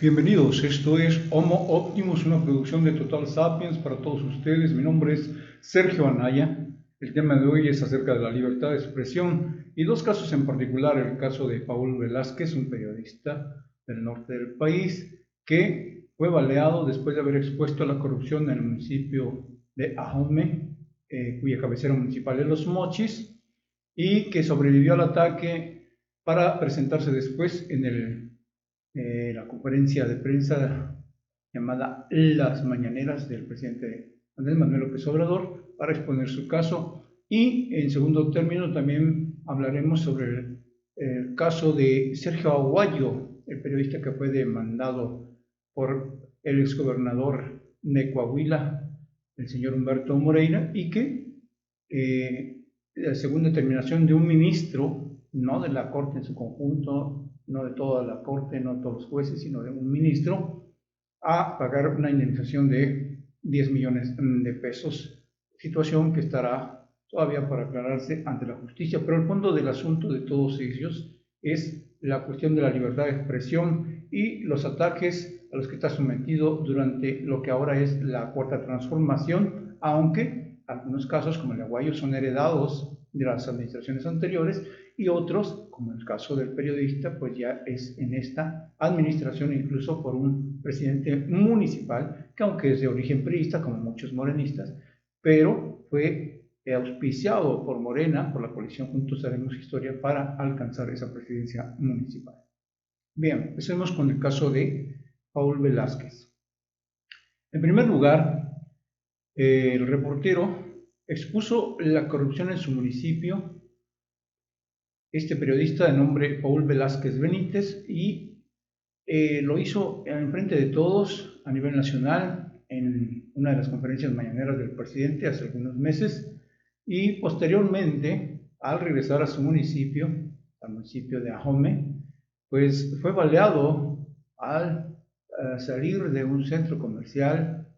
Bienvenidos, esto es Homo Optimus, una producción de Total Sapiens para todos ustedes. Mi nombre es Sergio Anaya. El tema de hoy es acerca de la libertad de expresión y dos casos en particular, el caso de Paul Velázquez, un periodista del norte del país, que fue baleado después de haber expuesto la corrupción en el municipio de Ahome, cuya cabecera municipal es Los Mochis, y que sobrevivió al ataque para presentarse después en la conferencia de prensa llamada Las Mañaneras del presidente Andrés Manuel López Obrador para exponer su caso. Y en segundo término también hablaremos sobre el caso de Sergio Aguayo, el periodista que fue demandado por el exgobernador de Coahuila, el señor Humberto Moreira, y que según determinación de un ministro, no de la Corte en su conjunto, no de toda la Corte, no de todos los jueces, sino de un ministro, a pagar una indemnización de 10 millones de pesos, situación que estará todavía por aclararse ante la justicia. Pero el fondo del asunto de todos ellos es la cuestión de la libertad de expresión y los ataques a los que está sometido durante lo que ahora es la Cuarta Transformación, aunque algunos casos como el de Aguayo son heredados de las administraciones anteriores y otros, como el caso del periodista, pues ya es en esta administración incluso por un presidente municipal que aunque es de origen priista, como muchos morenistas, pero fue auspiciado por Morena, por la coalición Juntos Haremos Historia, para alcanzar esa presidencia municipal. Bien, empecemos con el caso de Paul Velázquez. En primer lugar, el reportero expuso la corrupción en su municipio, este periodista de nombre Paul Velázquez Benítez, y lo hizo en frente de todos a nivel nacional en una de las conferencias mañaneras del presidente hace algunos meses, y posteriormente, al regresar a su municipio, al municipio de Ahome, pues fue baleado al salir de un centro comercial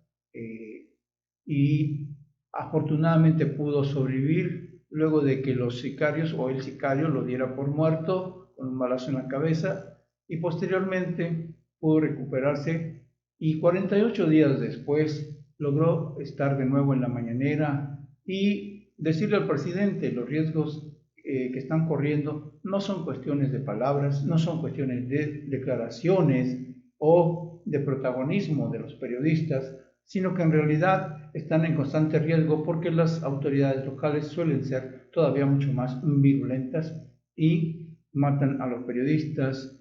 y afortunadamente pudo sobrevivir luego de que los sicarios o el sicario lo diera por muerto con un balazo en la cabeza, y posteriormente pudo recuperarse y 48 días después logró estar de nuevo en la mañanera y decirle al presidente los riesgos que están corriendo no son cuestiones de palabras, no son cuestiones de declaraciones o de protagonismo de los periodistas, sino que en realidad están en constante riesgo porque las autoridades locales suelen ser todavía mucho más virulentas y matan a los periodistas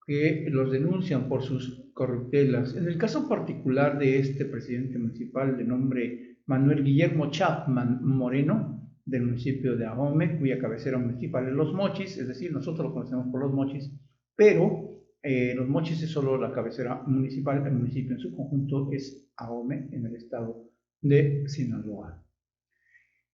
que los denuncian por sus corruptelas. En el caso particular de este presidente municipal de nombre Manuel Guillermo Chapman Moreno, del municipio de Ahome, cuya cabecera municipal es Los Mochis, es decir, nosotros lo conocemos por Los Mochis, pero Los Mochis es solo la cabecera municipal, el municipio en su conjunto es Ahome, en el estado de Sinaloa.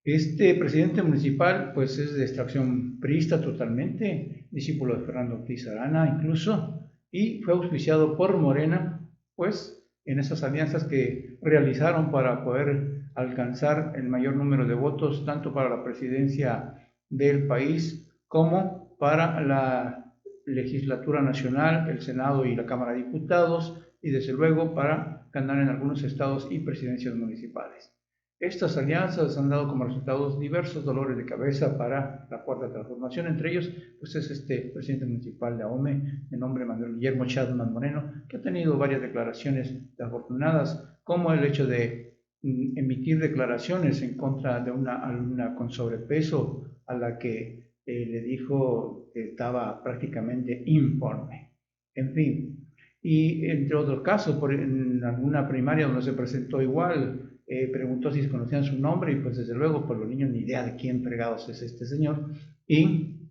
Este presidente municipal pues es de extracción priista totalmente, discípulo de Fernando Ortiz Arana incluso, y fue auspiciado por Morena, pues en esas alianzas que realizaron para poder alcanzar el mayor número de votos, tanto para la presidencia del país como para la legislatura nacional, el Senado y la Cámara de Diputados, y desde luego para ganar en algunos estados y presidencias municipales. Estas alianzas han dado como resultados diversos dolores de cabeza para la Cuarta Transformación. Entre ellos, pues es este presidente municipal de Ahome, de nombre Manuel Guillermo Chapman Moreno, que ha tenido varias declaraciones desafortunadas, como el hecho de emitir declaraciones en contra de una alumna con sobrepeso a la que le dijo que estaba prácticamente informe. En fin, y entre otros casos, en alguna primaria donde se presentó igual, preguntó si conocían su nombre y pues desde luego pues los niños ni idea de quién fregados es este señor, y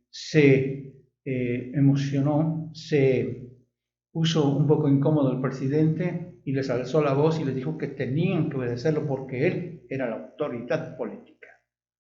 se emocionó, se puso un poco incómodo el presidente y les alzó la voz y les dijo que tenían que obedecerlo porque él era la autoridad política.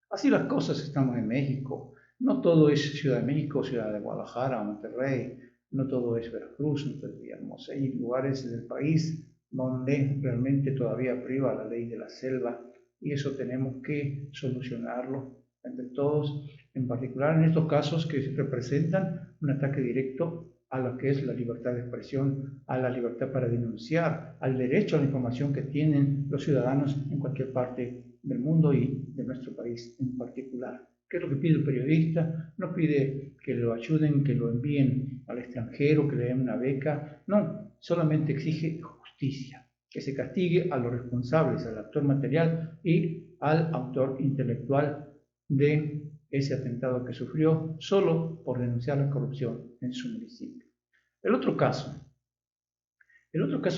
Así las cosas estamos en México. No todo es Ciudad de México, Ciudad de Guadalajara, Monterrey, no todo es Veracruz, no todo es Villahermosa. Hay lugares del país donde realmente todavía priva la ley de la selva y eso tenemos que solucionarlo entre todos, en particular en estos casos que representan un ataque directo a lo que es la libertad de expresión, a la libertad para denunciar, al derecho a la información que tienen los ciudadanos en cualquier parte del mundo y de nuestro país en particular. ¿Qué es lo que pide el periodista? No pide que lo ayuden, que lo envíen al extranjero, que le den una beca. No, solamente exige justicia, que se castigue a los responsables, al actor material y al autor intelectual de ese atentado que sufrió solo por denunciar la corrupción en su municipio. El otro caso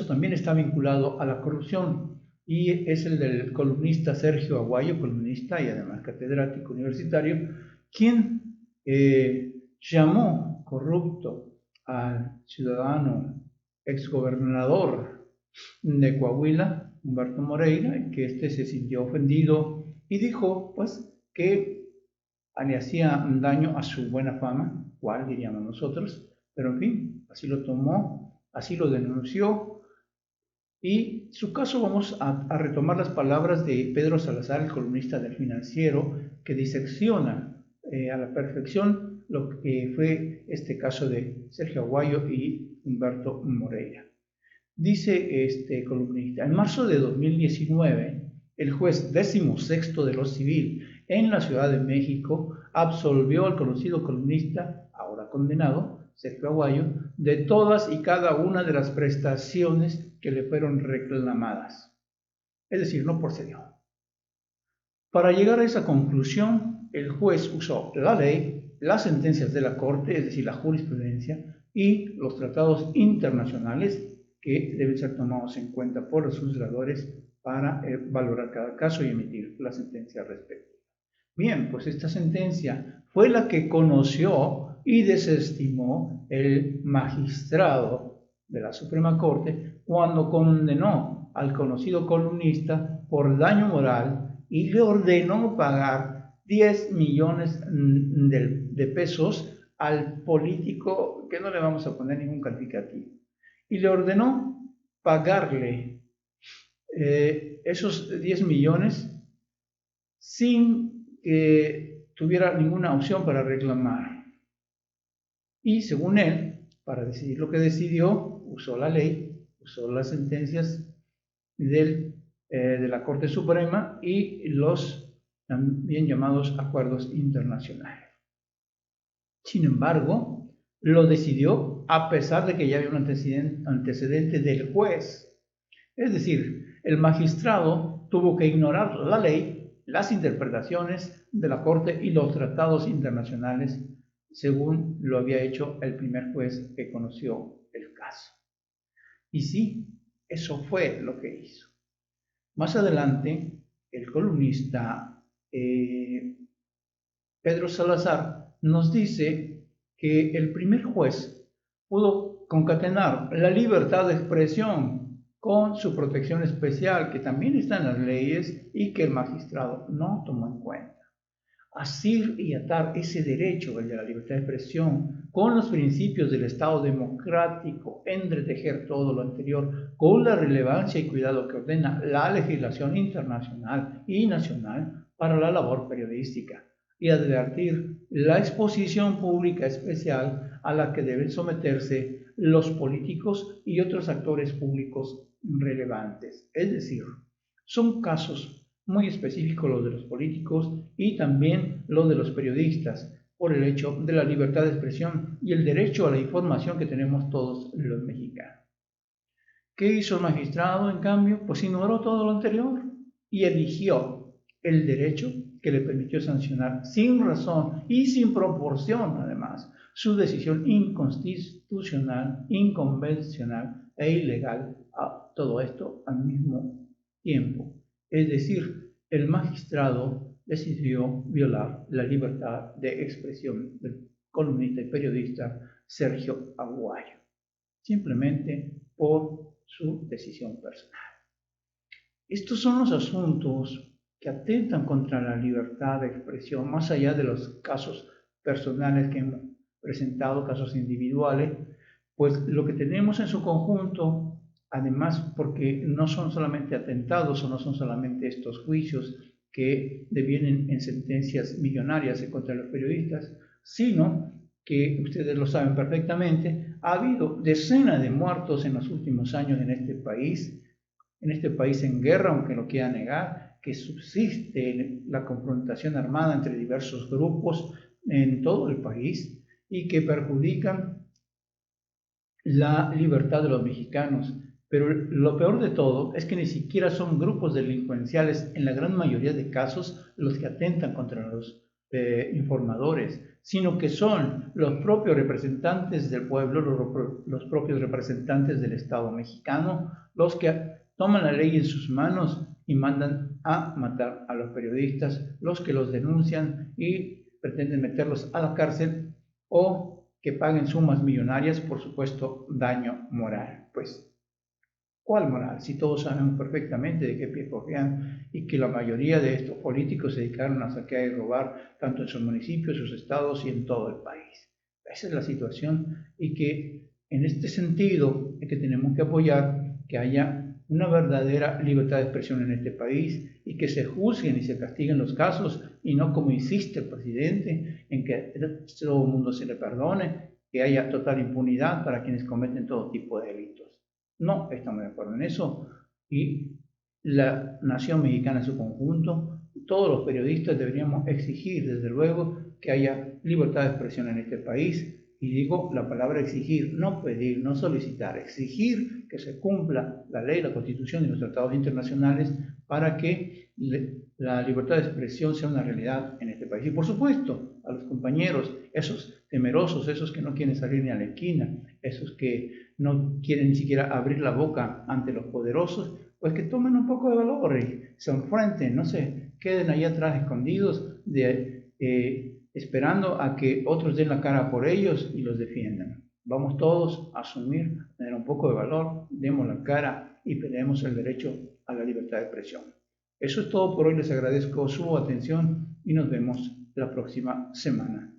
también está vinculado a la corrupción y es el del columnista Sergio Aguayo, columnista y además catedrático universitario, quien llamó corrupto al ciudadano exgobernador de Coahuila, Humberto Moreira, que este se sintió ofendido y dijo pues que le hacía daño a su buena fama, cual diríamos nosotros, pero en fin, así lo tomó, así lo denunció. Y su caso vamos a retomar las palabras de Pedro Salazar, el columnista del Financiero, que disecciona a la perfección lo que fue este caso de Sergio Aguayo y Humberto Moreira. Dice este columnista, en marzo de 2019, el juez 16º de lo civil en la Ciudad de México absolvió al conocido columnista, ahora condenado, Sergio Aguayo, de todas y cada una de las prestaciones que le fueron reclamadas. Es decir, no procedió. Para llegar a esa conclusión, el juez usó la ley, las sentencias de la Corte, es decir, la jurisprudencia, y los tratados internacionales que deben ser tomados en cuenta por los juzgadores para valorar cada caso y emitir la sentencia respectiva. Bien, pues esta sentencia fue la que conoció y desestimó el magistrado de la Suprema Corte cuando condenó al conocido columnista por daño moral y le ordenó pagar 10 millones de pesos al político, que no le vamos a poner ningún calificativo, y le ordenó pagarle esos 10 millones sin que tuviera ninguna opción para reclamar. Y según él, para decidir lo que decidió, usó la ley, usó las sentencias de la Corte Suprema y los también llamados acuerdos internacionales. Sin embargo, lo decidió a pesar de que ya había un antecedente del juez. Es decir, el magistrado tuvo que ignorar la ley, las interpretaciones de la Corte y los tratados internacionales, según lo había hecho el primer juez que conoció el caso. Y sí, eso fue lo que hizo. Más adelante, el columnista Pedro Salazar nos dice que el primer juez pudo concatenar la libertad de expresión con su protección especial, que también está en las leyes y que el magistrado no tomó en cuenta. Asir y atar ese derecho, el de la libertad de expresión, con los principios del Estado democrático, entretejer todo lo anterior con la relevancia y cuidado que ordena la legislación internacional y nacional para la labor periodística, y advertir la exposición pública especial a la que deben someterse los políticos y otros actores públicos relevantes. Es decir, son casos muy específicos los de los políticos y también los de los periodistas, por el hecho de la libertad de expresión y el derecho a la información que tenemos todos los mexicanos. ¿Qué hizo el magistrado, en cambio? Pues ignoró todo lo anterior y eligió el derecho que le permitió sancionar sin razón y sin proporción, además, su decisión inconstitucional, inconvencional e ilegal a todo esto al mismo tiempo. Es decir, el magistrado decidió violar la libertad de expresión del columnista y periodista Sergio Aguayo, simplemente por su decisión personal. Estos son los asuntos que atentan contra la libertad de expresión, más allá de los casos personales que hemos presentado, casos individuales, pues lo que tenemos en su conjunto, además porque no son solamente atentados o no son solamente estos juicios que devienen en sentencias millonarias contra los periodistas, sino que ustedes lo saben perfectamente, ha habido decenas de muertos en los últimos años en este país en guerra, aunque lo quiera negar, que subsiste la confrontación armada entre diversos grupos en todo el país y que perjudican la libertad de los mexicanos. Pero lo peor de todo es que ni siquiera son grupos delincuenciales, en la gran mayoría de casos, los que atentan contra los informadores, sino que son los propios representantes del pueblo, los propios representantes del Estado mexicano, los que toman la ley en sus manos y mandan a matar a los periodistas, los que los denuncian y pretenden meterlos a la cárcel o que paguen sumas millonarias por supuesto daño moral. Pues, ¿cuál moral? Si todos sabemos perfectamente de qué pie cojean y que la mayoría de estos políticos se dedicaron a saquear y robar tanto en sus municipios, sus estados y en todo el país. Esa es la situación y que en este sentido es que tenemos que apoyar que haya una verdadera libertad de expresión en este país y que se juzguen y se castiguen los casos y no como insiste el presidente en que todo el mundo se le perdone, que haya total impunidad para quienes cometen todo tipo de delitos. No estamos de acuerdo en eso y la nación mexicana en su conjunto, todos los periodistas deberíamos exigir desde luego que haya libertad de expresión en este país. Y digo la palabra exigir, no pedir, no solicitar, exigir que se cumpla la ley, la constitución y los tratados internacionales para que la libertad de expresión sea una realidad en este país. Y por supuesto, a los compañeros, esos temerosos, esos que no quieren salir ni a la esquina, esos que no quieren ni siquiera abrir la boca ante los poderosos, pues que tomen un poco de valor y se enfrenten, no se queden ahí atrás escondidos esperando a que otros den la cara por ellos y los defiendan. Vamos todos a asumir, tener un poco de valor, demos la cara y peleemos el derecho a la libertad de expresión. Eso es todo por hoy, les agradezco su atención y nos vemos la próxima semana.